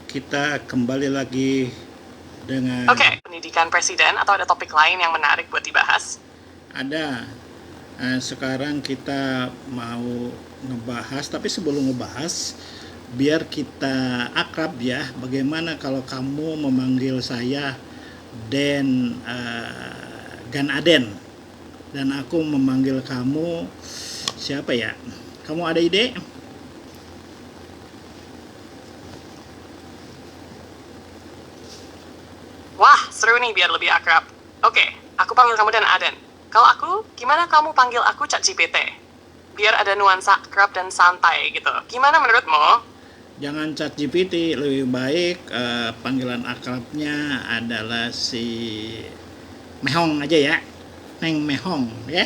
kita kembali lagi dengan Oke, pendidikan presiden atau ada topik lain yang menarik buat dibahas? ada. Sekarang kita mau ngebahas, tapi sebelum ngebahas, biar kita akrab ya. Bagaimana kalau kamu memanggil saya Gan Aden, dan aku memanggil kamu siapa ya? Kamu ada ide? Wah, seru nih biar lebih akrab. Oke, aku panggil kamu dan Aden. Kalau aku, gimana kamu panggil aku ChatGPT? Biar ada nuansa akrab dan santai gitu. Gimana menurutmu? Jangan ChatGPT, lebih baik panggilan akrabnya adalah si Mehong aja ya. Neng Mehong ya.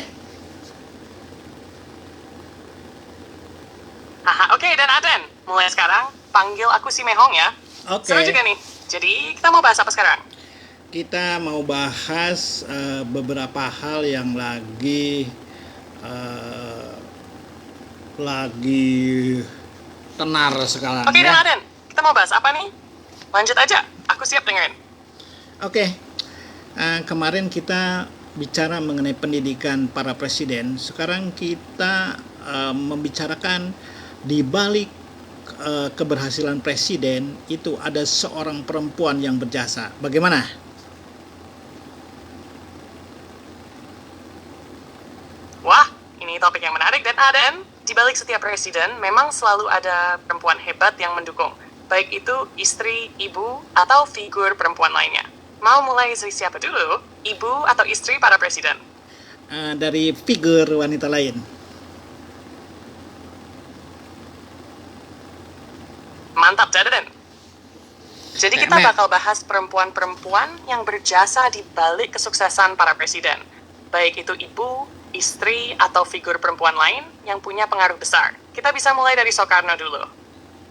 Haha, oke, dan Aden. Mulai sekarang, panggil aku si Mehong ya. Oke. Seru juga nih. Jadi, kita mau bahas apa sekarang? Kita mau bahas beberapa hal yang lagi tenar sekarang Oke, dan ya. Aden. Kita mau bahas apa nih? Lanjut aja. Aku siap dengerin. Oke. Kemarin kita bicara mengenai pendidikan para presiden. Sekarang kita membicarakan di balik keberhasilan presiden itu ada seorang perempuan yang berjasa. Bagaimana? Wah, ini topik yang menarik dan Aden. Di balik setiap presiden, memang selalu ada perempuan hebat yang mendukung. Baik itu istri, ibu, atau figur perempuan lainnya. Mau mulai dari siapa dulu? Ibu atau istri para presiden? Dari figur wanita lain. Mantap, Aden. Jadi kita bakal bahas perempuan-perempuan yang berjasa di balik kesuksesan para presiden. Baik itu ibu, istri, atau figur perempuan lain yang punya pengaruh besar. Kita bisa mulai dari Soekarno dulu.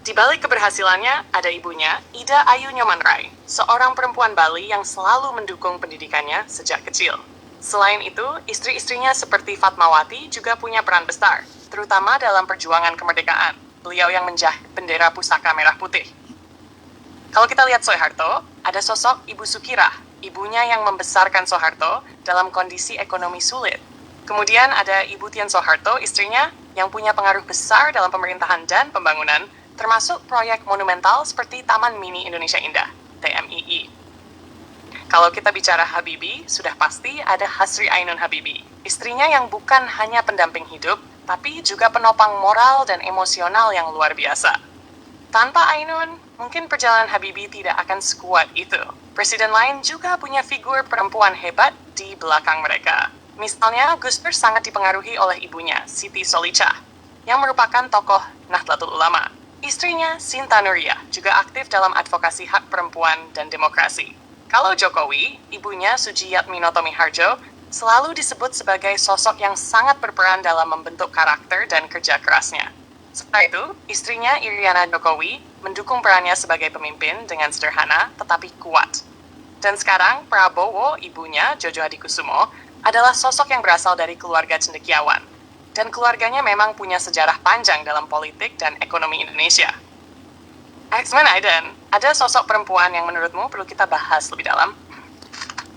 Di balik keberhasilannya, ada ibunya, Ida Ayu Nyoman-Rai, seorang perempuan Bali yang selalu mendukung pendidikannya sejak kecil. Selain itu, istri-istrinya seperti Fatmawati juga punya peran besar, terutama dalam perjuangan kemerdekaan. Beliau yang menjahit bendera pusaka merah putih. Kalau kita lihat Soeharto, ada sosok Ibu Sukirah, ibunya yang membesarkan Soeharto dalam kondisi ekonomi sulit. Kemudian ada Ibu Tien Soeharto, istrinya, yang punya pengaruh besar dalam pemerintahan dan pembangunan, termasuk proyek monumental seperti Taman Mini Indonesia Indah, TMII. Kalau kita bicara Habibie, sudah pasti ada Hasri Ainun Habibie, istrinya yang bukan hanya pendamping hidup, tapi juga penopang moral dan emosional yang luar biasa. Tanpa Ainun, mungkin perjalanan Habibie tidak akan sekuat itu. Presiden lain juga punya figur perempuan hebat di belakang mereka. Misalnya, Gus Dur sangat dipengaruhi oleh ibunya, Siti Solicah, yang merupakan tokoh Nahdlatul Ulama. Istrinya, Sinta Nuriyah, juga aktif dalam advokasi hak perempuan dan demokrasi. Kalau Jokowi, ibunya Sujiyatminoto Miharjo, selalu disebut sebagai sosok yang sangat berperan dalam membentuk karakter dan kerja kerasnya. Setelah itu, istrinya Iriana Jokowi mendukung perannya sebagai pemimpin dengan sederhana tetapi kuat. Dan sekarang, Prabowo, ibunya, Jojo Hadikusumo, adalah sosok yang berasal dari keluarga cendekiawan. Dan keluarganya memang punya sejarah panjang dalam politik dan ekonomi Indonesia. X-Men Aiden, ada sosok perempuan yang menurutmu perlu kita bahas lebih dalam?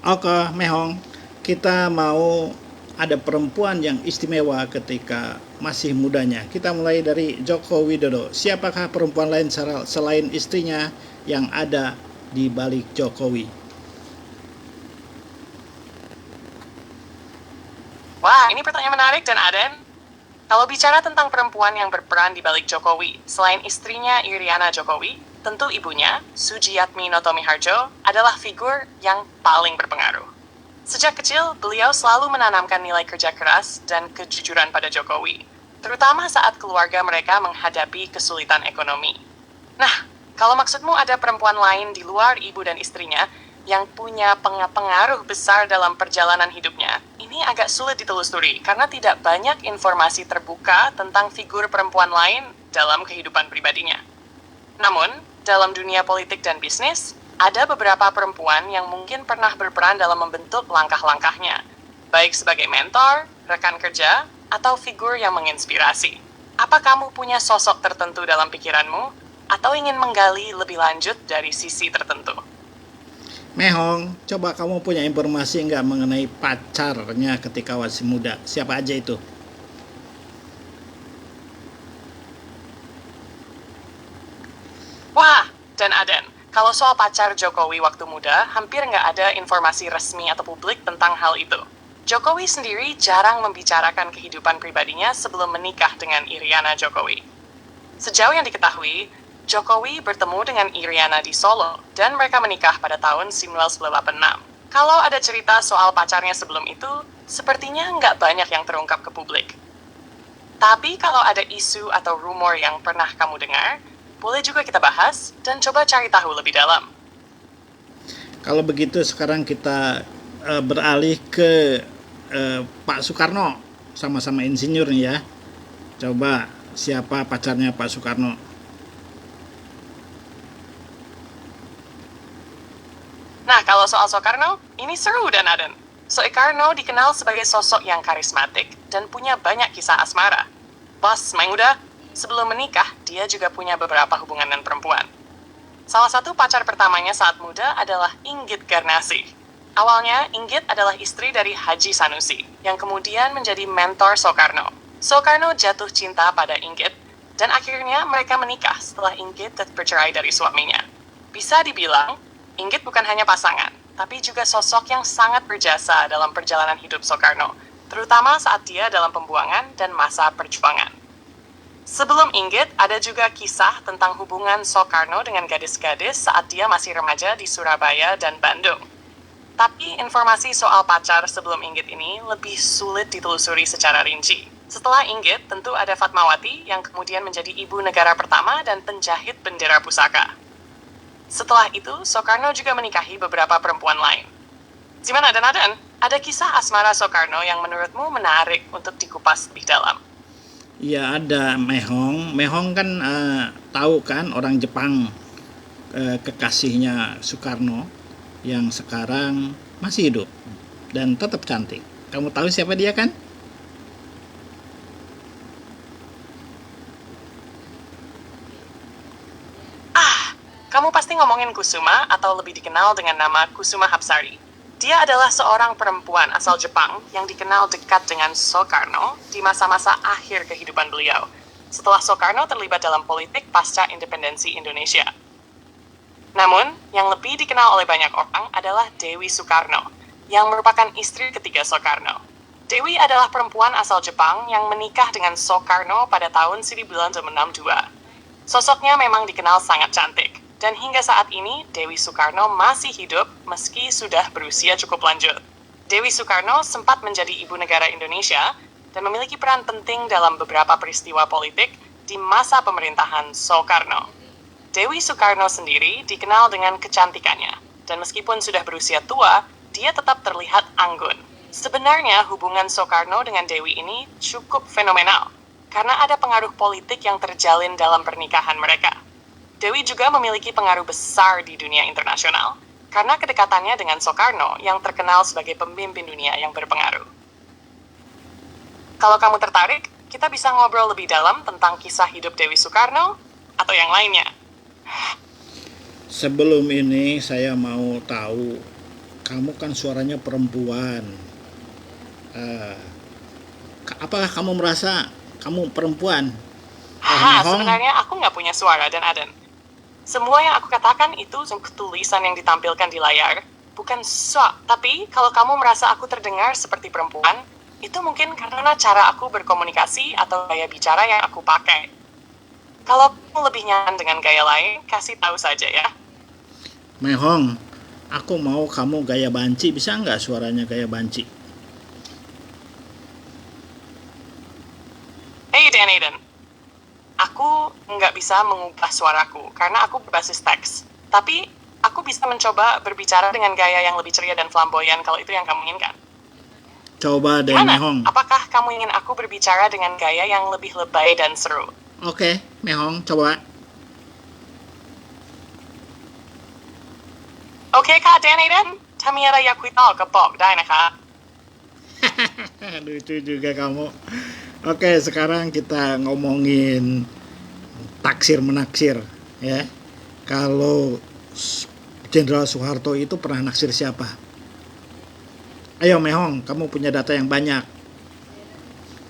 Oke, Mehong, kita mau ada perempuan yang istimewa ketika masih mudanya. Kita mulai dari Joko Widodo. Siapakah perempuan lain selain istrinya yang ada di balik Jokowi? Wah, ini pertanyaan menarik dan Aden. Kalau bicara tentang perempuan yang berperan di balik Jokowi, selain istrinya Iriana Jokowi, tentu ibunya, Sujiyatminoto Miharjo, adalah figur yang paling berpengaruh. Sejak kecil, beliau selalu menanamkan nilai kerja keras dan kejujuran pada Jokowi, terutama saat keluarga mereka menghadapi kesulitan ekonomi. Nah, kalau maksudmu ada perempuan lain di luar ibu dan istrinya yang punya pengaruh besar dalam perjalanan hidupnya, ini agak sulit ditelusuri karena tidak banyak informasi terbuka tentang figur perempuan lain dalam kehidupan pribadinya. Namun, dalam dunia politik dan bisnis, ada beberapa perempuan yang mungkin pernah berperan dalam membentuk langkah-langkahnya, baik sebagai mentor, rekan kerja, atau figur yang menginspirasi. Apa kamu punya sosok tertentu dalam pikiranmu? atau ingin menggali lebih lanjut dari sisi tertentu? Mehong, coba kamu punya informasi nggak mengenai pacarnya ketika masih muda? Siapa aja itu? Wah, dan Aden, kalau soal pacar Jokowi waktu muda, hampir nggak ada informasi resmi atau publik tentang hal itu. Jokowi sendiri jarang membicarakan kehidupan pribadinya sebelum menikah dengan Iriana Jokowi. Sejauh yang diketahui, Jokowi bertemu dengan Iriana di Solo, dan mereka menikah pada tahun 1986. Kalau ada cerita soal pacarnya sebelum itu, sepertinya nggak banyak yang terungkap ke publik. Tapi kalau ada isu atau rumor yang pernah kamu dengar, boleh juga kita bahas dan coba cari tahu lebih dalam. Kalau begitu sekarang kita beralih ke Pak Soekarno, sama-sama insinyur nih ya. Coba siapa pacarnya Pak Soekarno? Nah, kalau soal Soekarno, ini seru dan Aden. Soekarno dikenal sebagai sosok yang karismatik dan punya banyak kisah asmara. Pas main muda, sebelum menikah, dia juga punya beberapa hubungan dengan perempuan. Salah satu pacar pertamanya saat muda adalah Inggit Garnasih. Awalnya, Inggit adalah istri dari Haji Sanusi, yang kemudian menjadi mentor Soekarno. Soekarno jatuh cinta pada Inggit, dan akhirnya mereka menikah setelah Inggit bercerai dari suaminya. Bisa dibilang, Inggit bukan hanya pasangan, tapi juga sosok yang sangat berjasa dalam perjalanan hidup Soekarno, terutama saat dia dalam pembuangan dan masa perjuangan. Sebelum Inggit, ada juga kisah tentang hubungan Soekarno dengan gadis-gadis saat dia masih remaja di Surabaya dan Bandung. Tapi informasi soal pacar sebelum Inggit ini lebih sulit ditelusuri secara rinci. Setelah Inggit, tentu ada Fatmawati yang kemudian menjadi ibu negara pertama dan penjahit bendera pusaka. Setelah itu, Soekarno juga menikahi beberapa perempuan lain. Gimana dan Aden? Ada kisah asmara Soekarno yang menurutmu menarik untuk dikupas lebih dalam? Ya ada Mehong. Mehong kan tahu kan orang Jepang, kekasihnya Soekarno yang sekarang masih hidup dan tetap cantik. Kamu tahu siapa dia kan? Kamu pasti ngomongin Kusuma atau lebih dikenal dengan nama Kusuma Hapsari. Dia adalah seorang perempuan asal Jepang yang dikenal dekat dengan Soekarno di masa-masa akhir kehidupan beliau, setelah Soekarno terlibat dalam politik pasca independensi Indonesia. Namun, yang lebih dikenal oleh banyak orang adalah Dewi Soekarno, yang merupakan istri ketiga Soekarno. Dewi adalah perempuan asal Jepang yang menikah dengan Soekarno pada tahun 1962. Sosoknya memang dikenal sangat cantik. Dan hingga saat ini, Dewi Soekarno masih hidup meski sudah berusia cukup lanjut. Dewi Soekarno sempat menjadi ibu negara Indonesia dan memiliki peran penting dalam beberapa peristiwa politik di masa pemerintahan Soekarno. Dewi Soekarno sendiri dikenal dengan kecantikannya, dan meskipun sudah berusia tua, dia tetap terlihat anggun. Sebenarnya hubungan Soekarno dengan Dewi ini cukup fenomenal, karena ada pengaruh politik yang terjalin dalam pernikahan mereka. Dewi juga memiliki pengaruh besar di dunia internasional, karena kedekatannya dengan Soekarno yang terkenal sebagai pemimpin dunia yang berpengaruh. Kalau kamu tertarik, kita bisa ngobrol lebih dalam tentang kisah hidup Dewi Soekarno atau yang lainnya. Sebelum ini saya mau tahu, kamu kan suaranya perempuan. Apakah kamu merasa kamu perempuan? Sebenarnya aku nggak punya suara dan Aden. Semua yang aku katakan itu tulisan yang ditampilkan di layar, bukan tapi kalau kamu merasa aku terdengar seperti perempuan, itu mungkin karena cara aku berkomunikasi atau gaya bicara yang aku pakai. Kalau kamu lebih nyaman dengan gaya lain, kasih tahu saja ya. Mehong, aku mau kamu gaya banci, bisa nggak suaranya gaya banci? Hey Dan Aiden, aku nggak bisa mengubah suaraku karena aku berbasis teks. Tapi aku bisa mencoba berbicara dengan gaya yang lebih ceria dan flamboyan kalau itu yang kamu inginkan. Coba deh Gimana? Mehong. Apakah kamu ingin aku berbicara dengan gaya yang lebih lebay dan seru? Oke, Mehong, coba. Oke Kak Dan Aiden, Tamiara Yakuito kepok, dai naka. Lucu juga kamu. Oke, sekarang kita ngomongin taksir menaksir. Ya, kalau Jenderal Soeharto itu pernah naksir siapa? Ayo Mehong, kamu punya data yang banyak.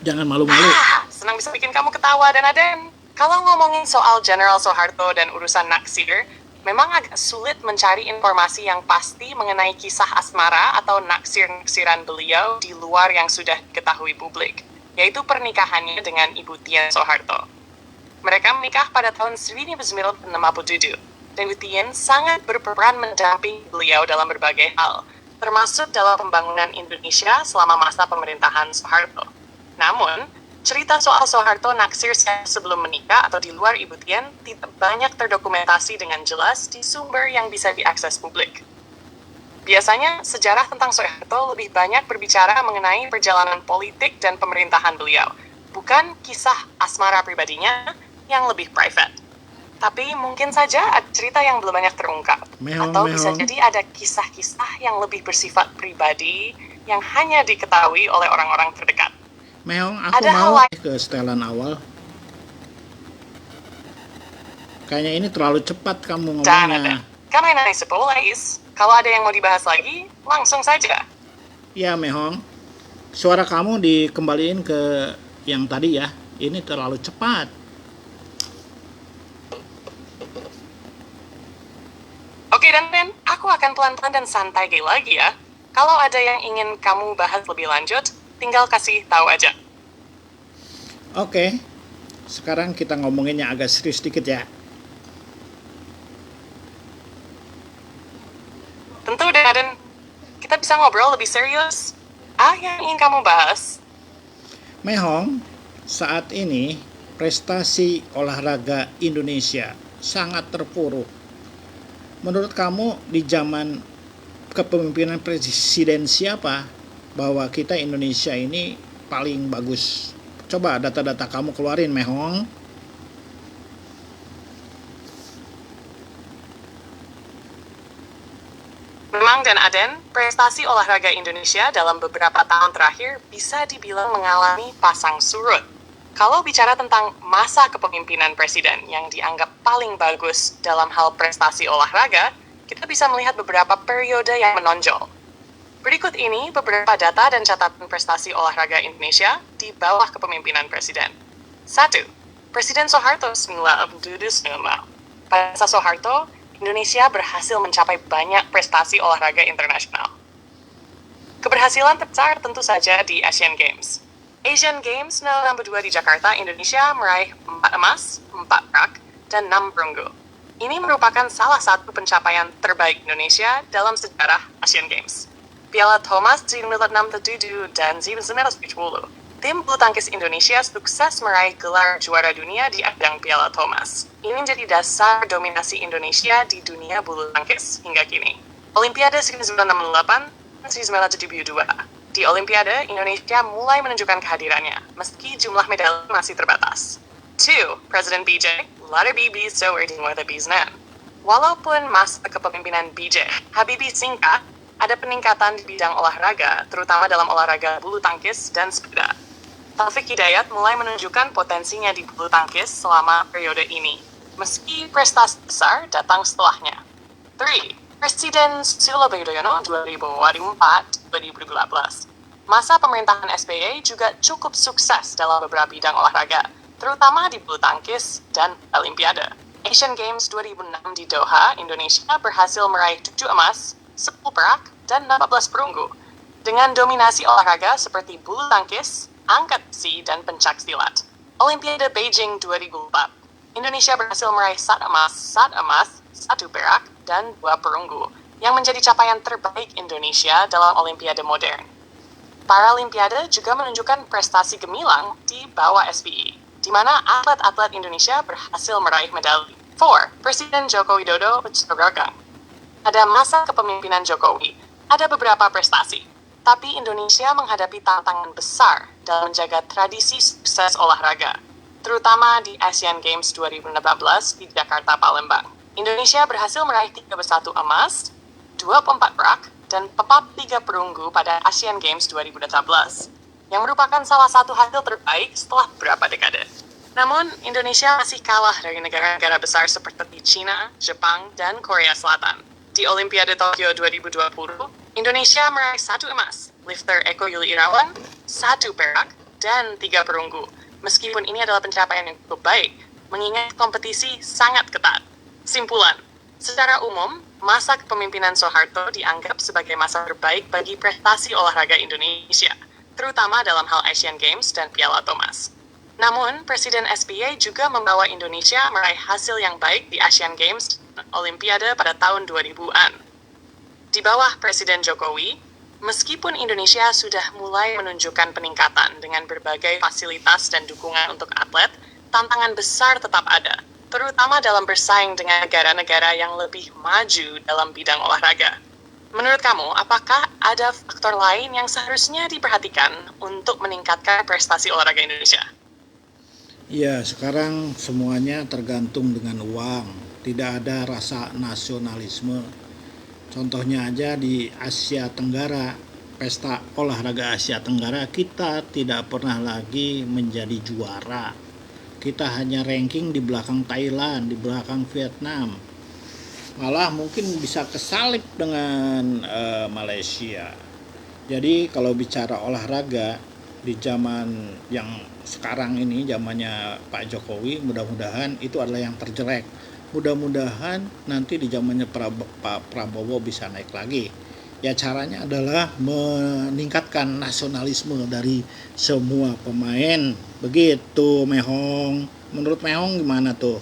Jangan malu-malu. Senang bisa bikin kamu ketawa dan Aden. Kalau ngomongin soal General Soeharto dan urusan naksir, memang agak sulit mencari informasi yang pasti mengenai kisah asmara atau naksir-naksiran beliau di luar yang sudah diketahui publik, yaitu pernikahannya dengan Ibu Tien Soeharto. Mereka menikah pada tahun 1967, dan Ibu Tien sangat berperan mendampingi beliau dalam berbagai hal, termasuk dalam pembangunan Indonesia selama masa pemerintahan Soeharto. Namun, cerita soal Soeharto naksir sebelum menikah atau di luar Ibu Tien tidak banyak terdokumentasi dengan jelas di sumber yang bisa diakses publik. Biasanya, sejarah tentang Soeharto lebih banyak berbicara mengenai perjalanan politik dan pemerintahan beliau, bukan kisah asmara pribadinya yang lebih private. Tapi mungkin saja ada cerita yang belum banyak terungkap. Atau bisa jadi ada kisah-kisah yang lebih bersifat pribadi yang hanya diketahui oleh orang-orang terdekat. Mehong, aku mau ke setelan awal. Kayaknya ini terlalu cepat kamu ngomongnya. Kami nanti sepulis. Kalau ada yang mau dibahas lagi, langsung saja. Ya Mehong, suara kamu dikembaliin ke yang tadi ya. Ini terlalu cepat. Oke Dan, aku akan pelan-pelan dan santai lagi ya. Kalau ada yang ingin kamu bahas lebih lanjut, tinggal kasih tahu aja. Oke, sekarang kita ngomongin yang agak serius dikit ya. Tentu Dan, kita bisa ngobrol lebih serius. Yang ingin kamu bahas? Mehong, saat ini prestasi olahraga Indonesia sangat terpuruk. Menurut kamu di zaman kepemimpinan presiden siapa bahwa kita Indonesia ini paling bagus? Coba data-data kamu keluarin Mehong. Memang dan Aden, prestasi olahraga Indonesia dalam beberapa tahun terakhir bisa dibilang mengalami pasang surut. Kalau bicara tentang masa kepemimpinan presiden yang dianggap paling bagus dalam hal prestasi olahraga, kita bisa melihat beberapa periode yang menonjol. Berikut ini beberapa data dan catatan prestasi olahraga Indonesia di bawah kepemimpinan presiden. 1. Presiden Soeharto 1999. Pada masa Soeharto, Indonesia berhasil mencapai banyak prestasi olahraga internasional. Keberhasilan terbesar tentu saja di Asian Games. Asian Games 1962 di Jakarta, Indonesia meraih 4 emas, 4 perak, dan 6 perunggu. Ini merupakan salah satu pencapaian terbaik Indonesia dalam sejarah Asian Games. Piala Thomas 1967 dan 1970. Tim bulu tangkis Indonesia sukses meraih gelar juara dunia di ajang Piala Thomas. Ini menjadi dasar dominasi Indonesia di dunia bulu tangkis hingga kini. Olimpiade 1968 dan 1972. Di Olimpiade, Indonesia mulai menunjukkan kehadirannya, meski jumlah medali masih terbatas. 2. Presiden BJ, let it be so we're doing what the bees nan. Walaupun masa kepemimpinan BJ Habibie singkat, ada peningkatan di bidang olahraga, terutama dalam olahraga bulu tangkis dan sepeda. Taufik Hidayat mulai menunjukkan potensinya di bulu tangkis selama periode ini, meski prestasi besar datang setelahnya. 3. Presiden Susilo Yudhoyono 2004-2012. Masa pemerintahan SBY juga cukup sukses dalam beberapa bidang olahraga, terutama di bulu tangkis dan Olimpiade. Asian Games 2006 di Doha, Indonesia berhasil meraih 7 emas, 10 perak, dan 14 perunggu. Dengan dominasi olahraga seperti bulu tangkis, angkat besi, dan pencak silat. Olimpiade Beijing 2004. Indonesia berhasil meraih 1 emas, 1 perak, dan 2 perunggu, yang menjadi capaian terbaik Indonesia dalam Olimpiade modern. Paralimpiade juga menunjukkan prestasi gemilang di bawah SBY, di mana atlet-atlet Indonesia berhasil meraih medali. 4. Presiden Joko Widodo berjaga. Pada masa kepemimpinan Jokowi, ada beberapa prestasi, tapi Indonesia menghadapi tantangan besar dalam menjaga tradisi sukses olahraga, terutama di Asian Games 2016 di Jakarta, Palembang. Indonesia berhasil meraih 31 emas, 24 perak, dan 43 perunggu pada Asian Games 2018, yang merupakan salah satu hasil terbaik setelah beberapa dekade. Namun, Indonesia masih kalah dari negara-negara besar seperti China, Jepang, dan Korea Selatan. Di Olimpiade Tokyo 2020, Indonesia meraih 1 emas, lifter Eko Yuli Irawan, 1 perak, dan 3 perunggu. Meskipun ini adalah pencapaian yang cukup baik, mengingat kompetisi sangat ketat. Simpulan, secara umum, masa kepemimpinan Soeharto dianggap sebagai masa terbaik bagi prestasi olahraga Indonesia, terutama dalam hal Asian Games dan Piala Thomas. Namun, Presiden SBY juga membawa Indonesia meraih hasil yang baik di Asian Games dan Olimpiade pada tahun 2000-an. Di bawah Presiden Jokowi, meskipun Indonesia sudah mulai menunjukkan peningkatan dengan berbagai fasilitas dan dukungan untuk atlet, tantangan besar tetap ada, terutama dalam bersaing dengan negara-negara yang lebih maju dalam bidang olahraga. Menurut kamu, apakah ada faktor lain yang seharusnya diperhatikan untuk meningkatkan prestasi olahraga Indonesia? Ya, sekarang semuanya tergantung dengan uang. Tidak ada rasa nasionalisme. Contohnya aja di Asia Tenggara, pesta olahraga Asia Tenggara, kita tidak pernah lagi menjadi juara. Kita hanya ranking di belakang Thailand, di belakang Vietnam. Malah mungkin bisa kesalip dengan Malaysia. Jadi kalau bicara olahraga di zaman yang sekarang ini, zamannya Pak Jokowi, mudah-mudahan itu adalah yang terjelek. Mudah-mudahan nanti di zamannya Pak Prabowo bisa naik lagi. Ya caranya adalah meningkatkan nasionalisme dari semua pemain. Begitu, Mehong. Menurut Mehong gimana tuh?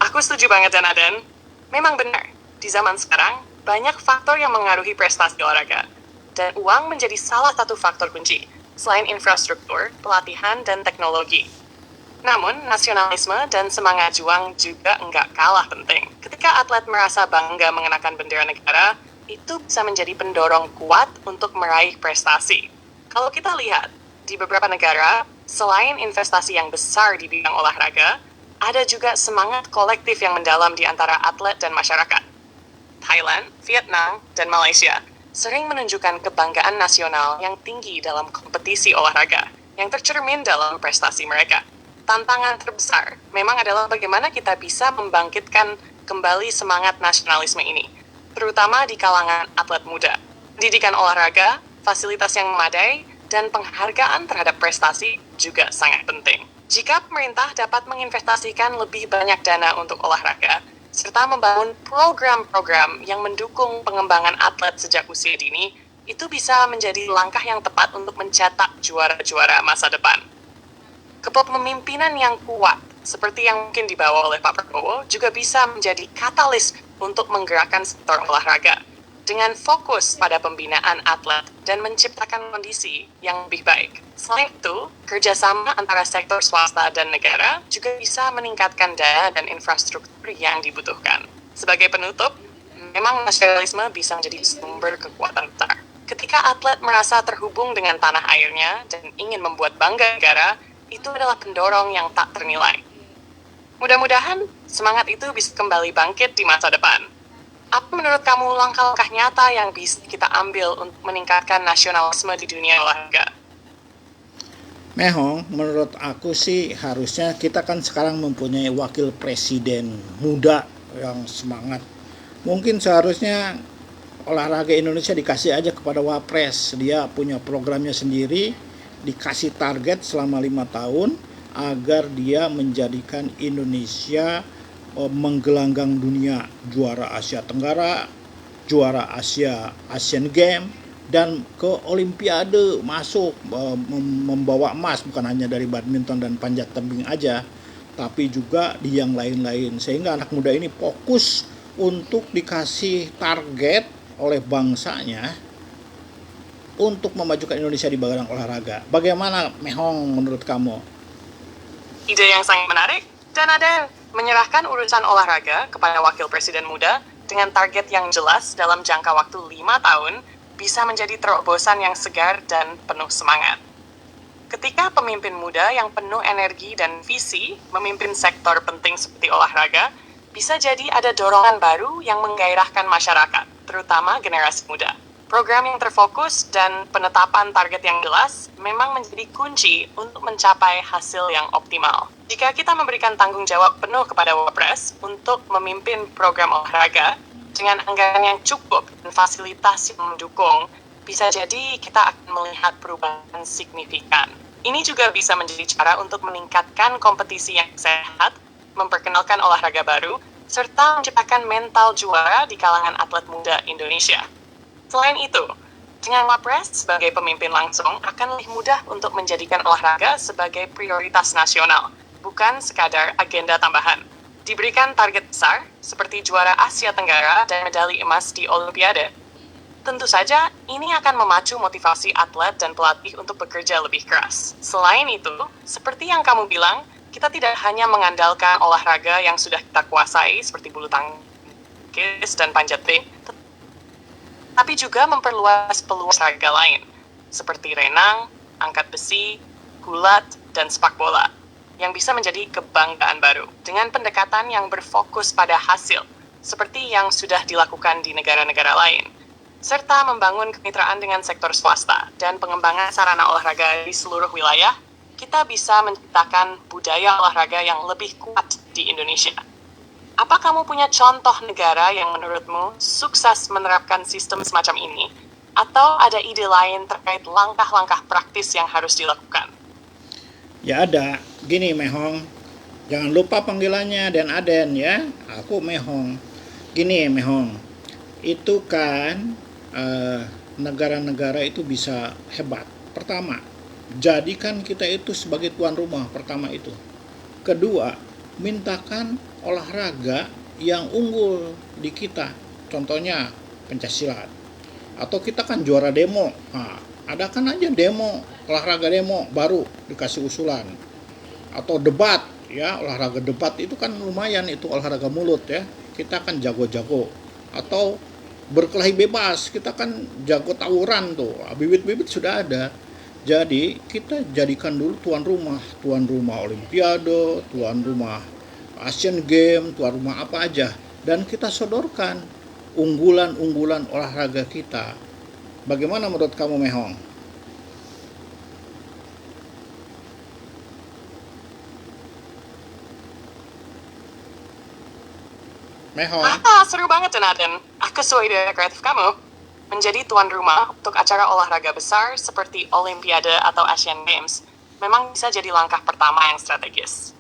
Aku setuju banget, Aden. Memang benar, di zaman sekarang, banyak faktor yang mengaruhi prestasi olahraga. Dan uang menjadi salah satu faktor kunci, selain infrastruktur, pelatihan, dan teknologi. Namun, nasionalisme dan semangat juang juga enggak kalah penting. Ketika atlet merasa bangga mengenakan bendera negara, itu bisa menjadi pendorong kuat untuk meraih prestasi. Kalau kita lihat, di beberapa negara, selain investasi yang besar di bidang olahraga, ada juga semangat kolektif yang mendalam di antara atlet dan masyarakat. Thailand, Vietnam, dan Malaysia sering menunjukkan kebanggaan nasional yang tinggi dalam kompetisi olahraga, yang tercermin dalam prestasi mereka. Tantangan terbesar memang adalah bagaimana kita bisa membangkitkan kembali semangat nasionalisme ini, terutama di kalangan atlet muda. Pendidikan olahraga, fasilitas yang memadai, dan penghargaan terhadap prestasi juga sangat penting. Jika pemerintah dapat menginvestasikan lebih banyak dana untuk olahraga, serta membangun program-program yang mendukung pengembangan atlet sejak usia dini, itu bisa menjadi langkah yang tepat untuk mencetak juara-juara masa depan. Kepemimpinan yang kuat, seperti yang mungkin dibawa oleh Pak Prabowo, juga bisa menjadi katalis untuk menggerakkan sektor olahraga, dengan fokus pada pembinaan atlet dan menciptakan kondisi yang lebih baik. Selain itu, kerjasama antara sektor swasta dan negara juga bisa meningkatkan daya dan infrastruktur yang dibutuhkan. Sebagai penutup, memang nasionalisme bisa menjadi sumber kekuatan besar. Ketika atlet merasa terhubung dengan tanah airnya dan ingin membuat bangga negara, itu adalah pendorong yang tak ternilai. Mudah-mudahan semangat itu bisa kembali bangkit di masa depan. Apa menurut kamu langkah-langkah nyata yang bisa kita ambil untuk meningkatkan nasionalisme di dunia olahraga? Mehong, menurut aku sih harusnya kita kan sekarang mempunyai wakil presiden muda yang semangat. Mungkin seharusnya olahraga Indonesia dikasih aja kepada Wapres. Dia punya programnya sendiri, dikasih target selama 5 tahun agar dia menjadikan Indonesia menggelanggang dunia, juara Asia Tenggara, juara Asian Games, dan ke Olimpiade masuk, membawa emas bukan hanya dari badminton dan panjat tebing aja, tapi juga di yang lain-lain, sehingga anak muda ini fokus untuk dikasih target oleh bangsanya untuk memajukan Indonesia di bidang olahraga. Bagaimana, Mehong, menurut kamu? Ide yang sangat menarik, dan ada menyerahkan urusan olahraga kepada wakil presiden muda dengan target yang jelas dalam jangka waktu 5 tahun bisa menjadi terobosan yang segar dan penuh semangat. Ketika pemimpin muda yang penuh energi dan visi memimpin sektor penting seperti olahraga, bisa jadi ada dorongan baru yang menggairahkan masyarakat, terutama generasi muda. Program yang terfokus dan penetapan target yang jelas memang menjadi kunci untuk mencapai hasil yang optimal. Jika kita memberikan tanggung jawab penuh kepada Wapres untuk memimpin program olahraga dengan anggaran yang cukup dan fasilitas yang mendukung, bisa jadi kita akan melihat perubahan signifikan. Ini juga bisa menjadi cara untuk meningkatkan kompetisi yang sehat, memperkenalkan olahraga baru, serta menciptakan mental juara di kalangan atlet muda Indonesia. Selain itu, dengan Wapres sebagai pemimpin langsung akan lebih mudah untuk menjadikan olahraga sebagai prioritas nasional, bukan sekadar agenda tambahan. Diberikan target besar, seperti juara Asia Tenggara dan medali emas di Olimpiade. Tentu saja, ini akan memacu motivasi atlet dan pelatih untuk bekerja lebih keras. Selain itu, seperti yang kamu bilang, kita tidak hanya mengandalkan olahraga yang sudah kita kuasai, seperti bulu tangkis dan panjat tebing, tapi juga memperluas peluang olahraga lain, seperti renang, angkat besi, gulat, dan sepak bola, yang bisa menjadi kebanggaan baru, dengan pendekatan yang berfokus pada hasil, seperti yang sudah dilakukan di negara-negara lain, serta membangun kemitraan dengan sektor swasta dan pengembangan sarana olahraga di seluruh wilayah, kita bisa menciptakan budaya olahraga yang lebih kuat di Indonesia. Apa kamu punya contoh negara yang menurutmu sukses menerapkan sistem semacam ini? Atau ada ide lain terkait langkah-langkah praktis yang harus dilakukan? Ya ada. Gini Mehong, jangan lupa panggilannya Den Aden ya. Aku Mehong. Gini Mehong, itu kan negara-negara itu bisa hebat. Pertama, jadikan kita itu sebagai tuan rumah pertama itu. Kedua, mintakan olahraga yang unggul di kita, contohnya pencaksilat. Atau kita kan juara demo, nah, adakan aja demo, olahraga demo baru dikasih usulan. Atau debat, ya olahraga debat itu kan lumayan, itu olahraga mulut ya, kita kan jago-jago. Atau berkelahi bebas, kita kan jago tawuran tuh, bibit-bibit sudah ada. Jadi kita jadikan dulu tuan rumah Olimpiade, tuan rumah Asian Games, tuan rumah apa aja, dan kita sodorkan unggulan-unggulan olahraga kita. Bagaimana menurut kamu Mehong? Mehong? Seru banget Naden. Aku suka ide kreatif kamu. Menjadi tuan rumah untuk acara olahraga besar seperti Olimpiade atau Asian Games memang bisa jadi langkah pertama yang strategis.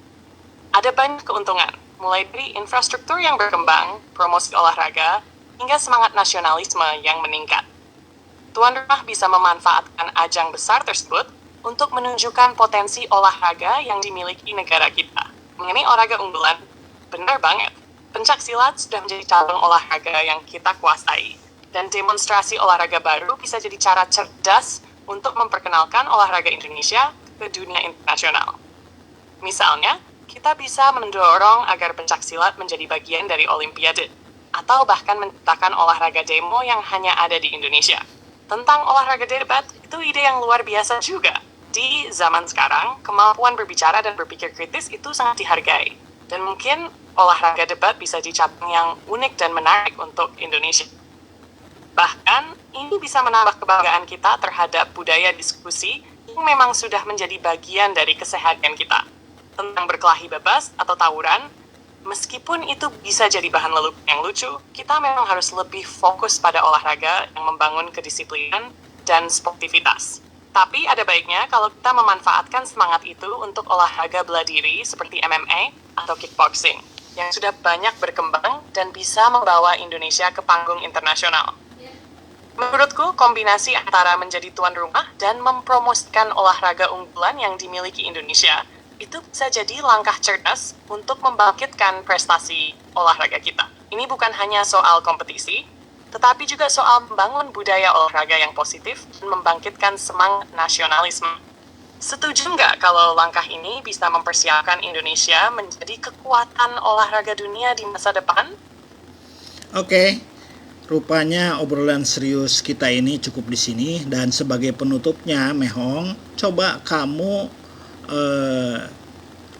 Ada banyak keuntungan, mulai dari infrastruktur yang berkembang, promosi olahraga, hingga semangat nasionalisme yang meningkat. Tuan rumah bisa memanfaatkan ajang besar tersebut untuk menunjukkan potensi olahraga yang dimiliki negara kita. Mengenai olahraga unggulan, benar banget. Pencak silat sudah menjadi cabang olahraga yang kita kuasai. Dan demonstrasi olahraga baru bisa jadi cara cerdas untuk memperkenalkan olahraga Indonesia ke dunia internasional. Misalnya, kita bisa mendorong agar pencak silat menjadi bagian dari Olimpiade, atau bahkan menciptakan olahraga demo yang hanya ada di Indonesia. Tentang olahraga debat, itu ide yang luar biasa juga. Di zaman sekarang, kemampuan berbicara dan berpikir kritis itu sangat dihargai. Dan mungkin olahraga debat bisa jadi cabang yang unik dan menarik untuk Indonesia. Bahkan, ini bisa menambah kebanggaan kita terhadap budaya diskusi yang memang sudah menjadi bagian dari keseharian kita. Tentang berkelahi bebas atau tawuran, meskipun itu bisa jadi bahan yang lucu, kita memang harus lebih fokus pada olahraga yang membangun kedisiplinan dan sportivitas. Tapi ada baiknya kalau kita memanfaatkan semangat itu untuk olahraga bela diri seperti MMA atau kickboxing, yang sudah banyak berkembang dan bisa membawa Indonesia ke panggung internasional. Menurutku, kombinasi antara menjadi tuan rumah dan mempromosikan olahraga unggulan yang dimiliki Indonesia itu bisa jadi langkah cerdas untuk membangkitkan prestasi olahraga kita. Ini bukan hanya soal kompetisi, tetapi juga soal membangun budaya olahraga yang positif dan membangkitkan semangat nasionalisme. Setuju nggak kalau langkah ini bisa mempersiapkan Indonesia menjadi kekuatan olahraga dunia di masa depan? Oke. Rupanya obrolan serius kita ini cukup di sini, dan sebagai penutupnya Mehong, coba kamu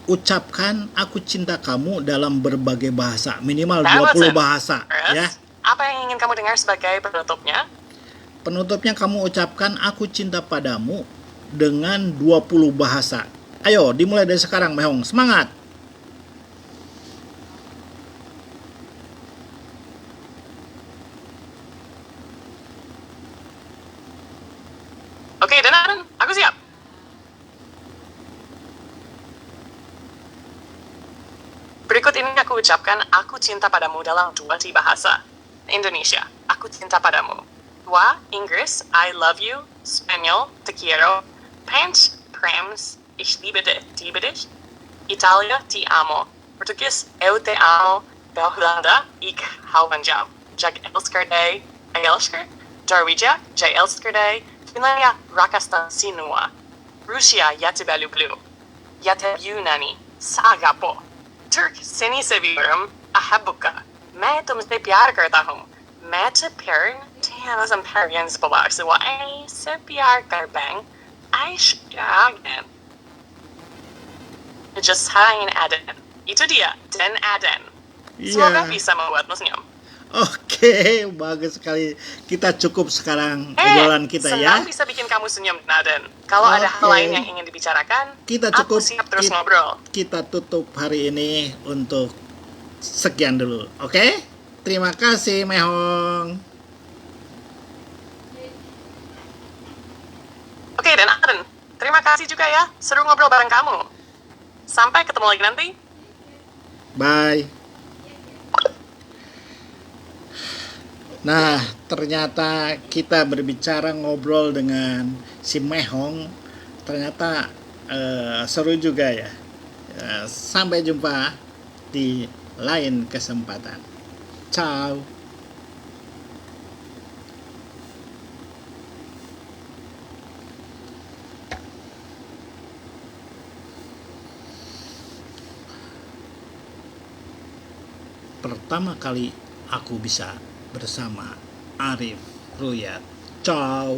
ucapkan aku cinta kamu dalam berbagai bahasa, minimal 20 bahasa ya. Apa yang ingin kamu dengar sebagai penutupnya? Penutupnya kamu ucapkan aku cinta padamu dengan 20 bahasa. Ayo, dimulai dari sekarang, Mehong. Semangat! Oke, Dan, aku siap. Berikut ini aku ucapkan aku cinta padamu dalam 20 bahasa. Indonesia, aku cinta padamu. 2. Inggris, I love you. Spanyol, te quiero. French, prems, ich liebe dich. Italia, ti amo. Portuguese, eu te amo. België, ik hou van jou. Jag elsker dig. Norwegia, jij elsker dig. Finlandia, rakastan sinua. Russia, jättebelublu. Jättebjunani, sagapo. Turk, seni seviyorum. Ahabuka. मैं तुमसे प्यार करता हूँ. मैं से प्यार som parents bewaakse wa ay se प्यार कर bang. Ay shagen. Just hain aden. Itu dia, Dan Aden. Semoga bisa membuatmu senyum. Oke, bagus sekali. Kita cukup sekarang obrolan kita ya. Senang bisa bikin kamu senyum, Naden. Kalau ada hal lain yang ingin dibicarakan, kita cukup, aku siap terus ngobrol. Kita tutup hari ini untuk sekian dulu. Oke? Terima kasih, Mehong. Oke, Dan Aden. Terima kasih juga ya. Seru ngobrol bareng kamu. Sampai ketemu lagi nanti. Bye. Nah, ternyata kita berbicara ngobrol dengan si Mehong, ternyata seru juga ya. Sampai jumpa di lain kesempatan. Ciao. Pertama kali aku bisa bersama Arif Ruyat. Ciao.